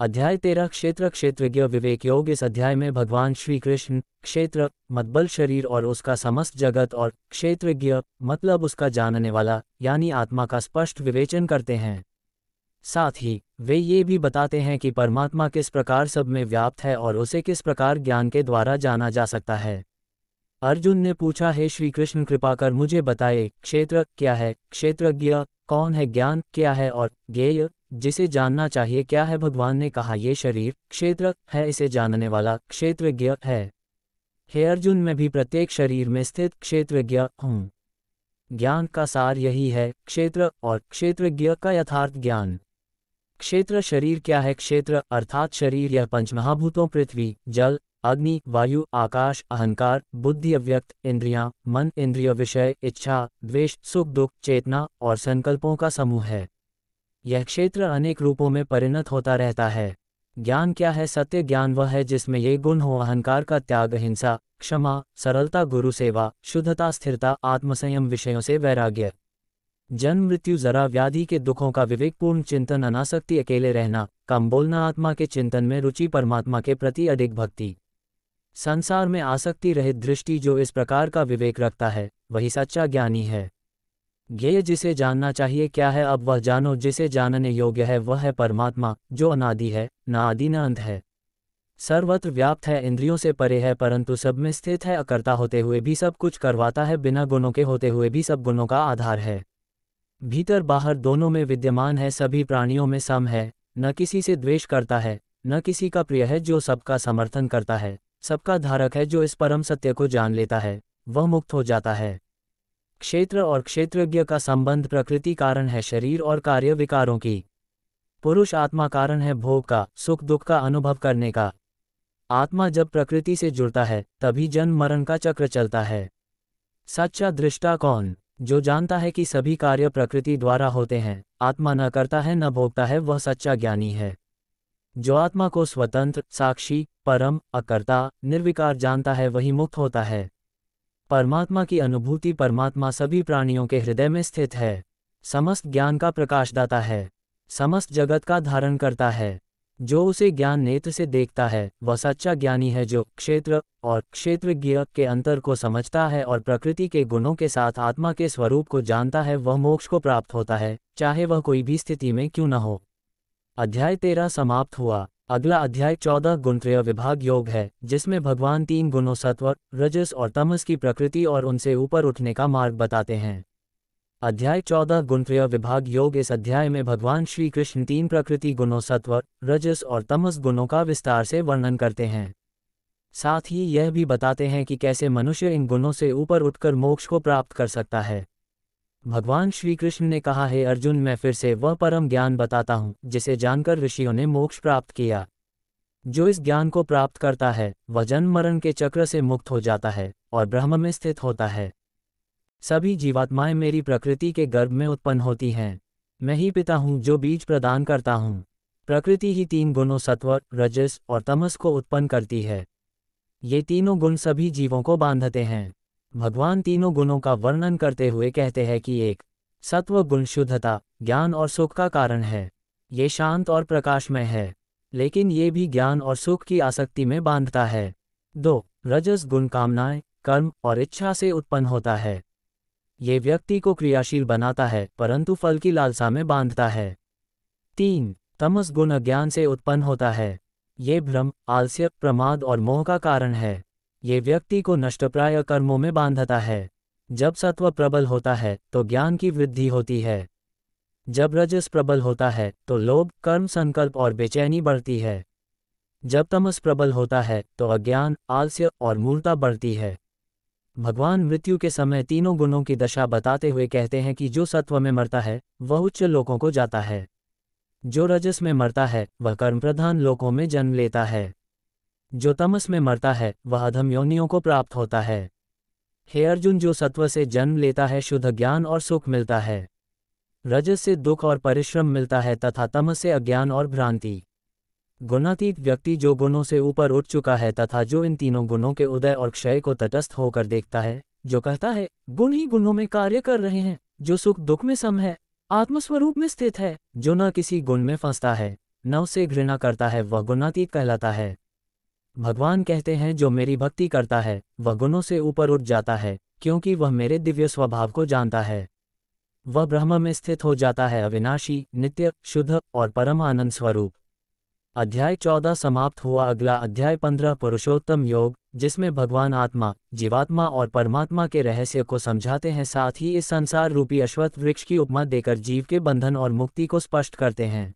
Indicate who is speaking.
Speaker 1: अध्याय 13 क्षेत्र क्षेत्रज्ञ विवेक योग। इस अध्याय में भगवान श्री कृष्ण क्षेत्र मतबल शरीर और उसका समस्त जगत और क्षेत्रज्ञ मतलब उसका जानने वाला यानी आत्मा का स्पष्ट विवेचन करते हैं। साथ ही वे ये भी बताते हैं कि परमात्मा किस प्रकार सब में व्याप्त है और उसे किस प्रकार ज्ञान के द्वारा जाना जा सकता है। अर्जुन ने पूछा, हे श्री कृष्ण कृपा कर मुझे बताए, क्षेत्र क्या है, क्षेत्रज्ञ कौन है, ज्ञान क्या है और ज्ञेय जिसे जानना चाहिए क्या है। भगवान ने कहा, ये शरीर क्षेत्र है, इसे जानने वाला क्षेत्रज्ञ है। हे अर्जुन, मैं भी प्रत्येक शरीर में स्थित क्षेत्रज्ञ हूँ। ज्ञान का सार यही है, क्षेत्र और क्षेत्रज्ञ का यथार्थ ज्ञान। क्षेत्र शरीर क्या है, क्षेत्र अर्थात शरीर यह पंचमहाभूतों पृथ्वी, जल, अग्नि, वायु, आकाश, अहंकार, बुद्धि, अव्यक्त इंद्रियां, मन, इंद्रिय, विषय, इच्छा, द्वेष, सुख दुख, चेतना और संकल्पों का समूह है। यह क्षेत्र अनेक रूपों में परिणत होता रहता है। ज्ञान क्या है, सत्य ज्ञान वह है जिसमें ये गुण हो, अहंकार का त्याग, अहिंसा, क्षमा, सरलता, गुरु सेवा, शुद्धता, स्थिरता, आत्मसंयम, विषयों से वैराग्य, जन्म मृत्यु जरा व्याधि के दुखों का विवेकपूर्ण चिंतन, अनासक्ति, अकेले रहना, कम बोलना, आत्मा के चिंतन में रुचि, परमात्मा के प्रति अधिक भक्ति, संसार में आसक्ति रहित दृष्टि। जो इस प्रकार का विवेक रखता है वही सच्चा ज्ञानी है। ज्ञेय जिसे जानना चाहिए क्या है, अब वह जानो जिसे जानने योग्य है, वह है परमात्मा जो अनादि है, न आदि न अंत है, सर्वत्र व्याप्त है, इंद्रियों से परे है परंतु सब में स्थित है, अकर्ता होते हुए भी सब कुछ करवाता है, बिना गुणों के होते हुए भी सब गुणों का आधार है, भीतर बाहर दोनों में विद्यमान है, सभी प्राणियों में सम है, न किसी से द्वेष करता है, न किसी का प्रिय है, जो सबका समर्थन करता है, सबका धारक है, जो इस परम सत्य को जान लेता है वह मुक्त हो जाता है। क्षेत्र और क्षेत्रज्ञ का संबंध प्रकृति कारण है शरीर और कार्य विकारों की, पुरुष आत्मा कारण है भोग का, सुख दुख का अनुभव करने का। आत्मा जब प्रकृति से जुड़ता है तभी जन्म मरण का चक्र चलता है। सच्चा दृष्टा कौन, जो जानता है कि सभी कार्य प्रकृति द्वारा होते हैं, आत्मा न करता है न भोगता है, वह सच्चा ज्ञानी है। जो आत्मा को स्वतंत्र, साक्षी, परम, अकर्ता, निर्विकार जानता है वही मुक्त होता है। परमात्मा की अनुभूति, परमात्मा सभी प्राणियों के हृदय में स्थित है, समस्त ज्ञान का प्रकाशदाता है, समस्त जगत का धारण करता है। जो उसे ज्ञान नेत्र से देखता है वह सच्चा ज्ञानी है, जो क्षेत्र और क्षेत्रज्ञ के अंतर को समझता है और प्रकृति के गुणों के साथ आत्मा के स्वरूप को जानता है, वह मोक्ष को प्राप्त होता है, चाहे वह कोई भी स्थिति में क्यों न हो। अध्याय 13 समाप्त हुआ। अगला अध्याय 14 गुणत्रय विभाग योग है, जिसमें भगवान 3 गुणों सत्व, रजस और तमस की प्रकृति और उनसे ऊपर उठने का मार्ग बताते हैं। अध्याय 14 गुणत्रय विभाग योग। इस अध्याय में भगवान श्री कृष्ण 3 प्रकृति गुणों सत्व, रजस और तमस गुणों का विस्तार से वर्णन करते हैं। साथ ही यह भी बताते हैं कि कैसे मनुष्य इन गुणों से ऊपर उठकर मोक्ष को प्राप्त कर सकता है। भगवान श्री कृष्ण ने कहा, हे अर्जुन, मैं फिर से वह परम ज्ञान बताता हूँ जिसे जानकर ऋषियों ने मोक्ष प्राप्त किया। जो इस ज्ञान को प्राप्त करता है वह जन्म मरण के चक्र से मुक्त हो जाता है और ब्रह्म में स्थित होता है। सभी जीवात्माएं मेरी प्रकृति के गर्भ में उत्पन्न होती हैं। मैं ही पिता हूँ जो बीज प्रदान करता हूँ। प्रकृति ही 3 गुणों सत्व, रजस और तमस को उत्पन्न करती है। ये तीनों गुण सभी जीवों को बांधते हैं। भगवान तीनों गुणों का वर्णन करते हुए कहते हैं कि 1 सत्व गुण शुद्धता, ज्ञान और सुख का कारण है, ये शांत और प्रकाशमय है, लेकिन ये भी ज्ञान और सुख की आसक्ति में बांधता है। 2 रजस गुण कामनाएं, कर्म और इच्छा से उत्पन्न होता है, ये व्यक्ति को क्रियाशील बनाता है परंतु फल की लालसा में बांधता है। 3 तमस गुण अज्ञान से उत्पन्न होता है, ये भ्रम, आलस्य, प्रमाद और मोह का कारण है, ये व्यक्ति को नष्टप्राय कर्मों में बांधता है। जब सत्व प्रबल होता है तो ज्ञान की वृद्धि होती है, जब रजस प्रबल होता है तो लोभ, कर्म, संकल्प और बेचैनी बढ़ती है, जब तमस प्रबल होता है तो अज्ञान, आलस्य और मूर्खता बढ़ती है। भगवान मृत्यु के समय तीनों गुणों की दशा बताते हुए कहते हैं कि जो सत्व में मरता है वह उच्च लोकों को जाता है, जो रजस में मरता है वह कर्म प्रधान लोकों में जन्म लेता है, जो तमस में मरता है वह अधम योनियों को प्राप्त होता है। हे अर्जुन, जो सत्व से जन्म लेता है शुद्ध ज्ञान और सुख मिलता है, रजस से दुख और परिश्रम मिलता है तथा तमस से अज्ञान और भ्रांति। गुणातीत व्यक्ति जो गुणों से ऊपर उठ चुका है तथा जो इन तीनों गुणों के उदय और क्षय को तटस्थ होकर देखता है, जो कहता है गुण ही गुणों में कार्य कर रहे हैं, जो सुख दुख में सम है, आत्मस्वरूप में स्थित है, जो न किसी गुण में फंसता है न उससे घृणा करता है वह गुणातीत कहलाता है। भगवान कहते हैं जो मेरी भक्ति करता है वह गुणों से ऊपर उठ जाता है, क्योंकि वह मेरे दिव्य स्वभाव को जानता है। वह ब्रह्म में स्थित हो जाता है, अविनाशी, नित्य, शुद्ध और परम आनंद स्वरूप। अध्याय 14 समाप्त हुआ। अगला अध्याय 15 पुरुषोत्तम योग, जिसमें भगवान आत्मा, जीवात्मा और परमात्मा के रहस्य को समझाते हैं, साथ ही इस संसार रूपी अश्वत्थ वृक्ष की उपमा देकर जीव के बंधन और मुक्ति को स्पष्ट करते हैं।